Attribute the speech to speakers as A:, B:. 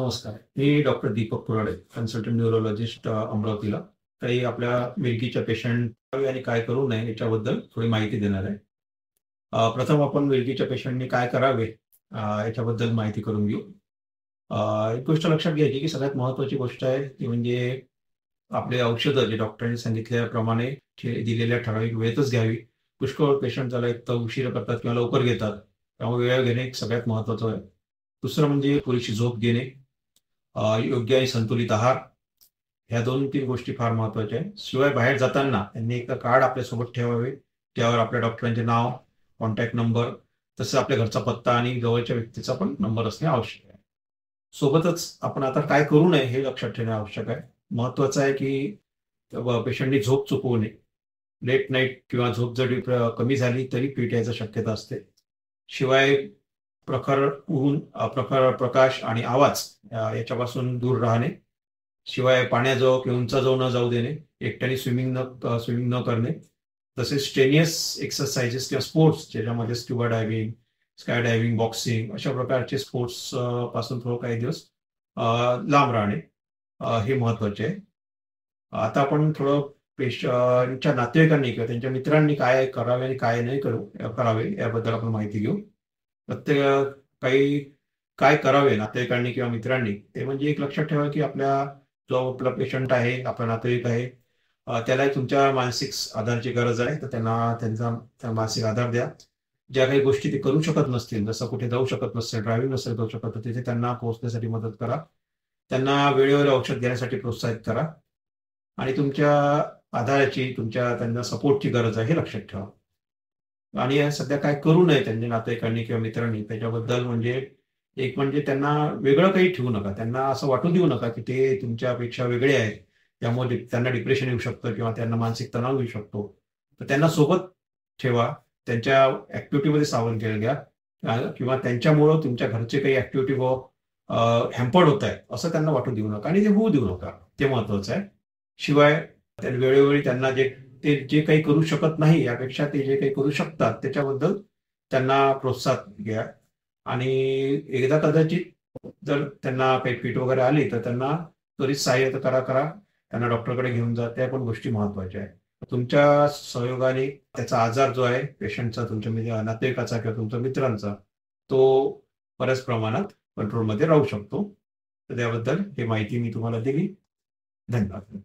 A: नमस्कार. मी doctor Deepak Kurade, consultant neurologist अमरावतीला. काही आपल्या मिल्कीच्या पेशंट आणि काय करू नये याच्याबद्दल थोडी माहिती देणार आहे. प्रथम आपण मिल्कीच्या पेशंटनी काय करावे याच्याबद्दल माहिती करून घेऊ. एक गोष्ट लक्षात घ्यायची की सगळ्यात महत्त्वाची गोष्ट आहे ती म्हणजे आपले औषधं जे डॉक्टरांनी सांगितल्याप्रमाणे दिलेल्या ठराविक वेळेतच घ्यावी. पुष्कळ पेशंट त्याला एक तर उशीर करतात किंवा लवकर घेतात. त्यामुळे वेळ घेणे एक सगळ्यात महत्त्वाचं आहे. दुसरं म्हणजे पुरेशी झोप घेणे, योग्य आणि संतुलित आहार, ह्या 2-3 गोष्टी फार महत्त्वाच्या आहेत. शिवाय बाहेर जाताना त्यांनी एक कार्ड आपल्यासोबत ठेवावे. त्यावर आपल्या डॉक्टरांचे नाव, कॉन्टॅक्ट नंबर, तसं आपल्या घरचा पत्ता आणि जवळच्या व्यक्तीचा पण नंबर असणे आवश्यक आहे. सोबतच आपण आता काय करू नये हे लक्षात ठेवणे आवश्यक आहे. महत्त्वाचं आहे की पेशंटनी झोप चुकवू नये. लेट नाईट किंवा झोप जरी कमी झाली तरी फिट यायची शक्यता असते. शिवाय प्रखर ऊन, प्रखर प्रकाश आणि आवाज याच्यापासून दूर राहणे. शिवाय पाण्याजवळ किंवा उंचाजवळ न जाऊ देणे. एकट्याने स्विमिंग न करणे. तसेच स्ट्रेनियस एक्सरसाइजेस किंवा स्पोर्ट्स ज्याच्यामध्ये scuba diving, sky diving, boxing अशा प्रकारचे स्पोर्ट्स पासून थोडं काही दिवस लांब राहणे हे महत्त्वाचे आहे. आता आपण थोडं पेशंटच्या नातेवाईकांनी किंवा त्यांच्या मित्रांनी काय करावे आणि काय नाही करावे याबद्दल आपण माहिती घेऊ. प्रत्येक काही काय करावे नातेवाईकांनी किंवा मित्रांनी ते म्हणजे एक लक्षात ठेवा की जो आपला पेशंट आहे, आपला नातेवाईक आहे, त्याला तुमच्या मानसिक आधाराची गरज आहे, तर त्यांचा मानसिक आधार द्या. ज्या काही गोष्टी ते करू शकत नसतील, जसं कुठे जाऊ शकत नसेल, ड्रायव्हिंग नसेल करू शकत, तर तिथे त्यांना पोहोचण्यासाठी मदत करा. त्यांना वेळेवर औषध घेण्यासाठी प्रोत्साहित करा आणि तुमच्या आधाराची, त्यांना सपोर्टची गरज आहे हे लक्षात ठेवा. आणि सध्या काय करू नये त्यांच्या नातेवाईकांनी किंवा मित्रांनी त्याच्याबद्दल म्हणजे त्यांना वेगळं काही ठेवू नका. त्यांना असं वाटू देऊ नका की ते तुमच्यापेक्षा वेगळे आहेत. त्यामुळे त्यांना डिप्रेशन येऊ शकतं किंवा त्यांना मानसिक तणाव येऊ शकतो. तर त्यांना सोबत ठेवा. त्यांच्या ऍक्टिव्हिटीमध्ये सामील घ्या किंवा त्यांच्यामुळं तुमच्या घरचे काही ऍक्टिव्हिटी हॅम्पर्ड होत आहे असं त्यांना वाटू देऊ नका आणि ते होऊ देऊ नका. ते महत्वाचं आहे. शिवाय वेळोवेळी त्यांना ते जे काही करू शकत नाही यापेक्षा ते जे काही करू शकतात त्याच्याबद्दल त्यांना प्रोत्साहन द्या. आणि एकदा कदाचित जर त्यांना काही फिट वगैरे आली तर त्यांना त्वरित सहाय्य करा. त्यांना डॉक्टरकडे घेऊन जा. त्या पण गोष्टी महत्वाच्या आहेत. तुमच्या सहयोगाने त्याचा आजार जो आहे पेशंटचा, तुमच्या नातेवाईकाचा किंवा तुमच्या मित्रांचा, तो बऱ्याच प्रमाणात कंट्रोलमध्ये राहू शकतो. तर त्याबद्दल ही माहिती मी तुम्हाला दिली. धन्यवाद.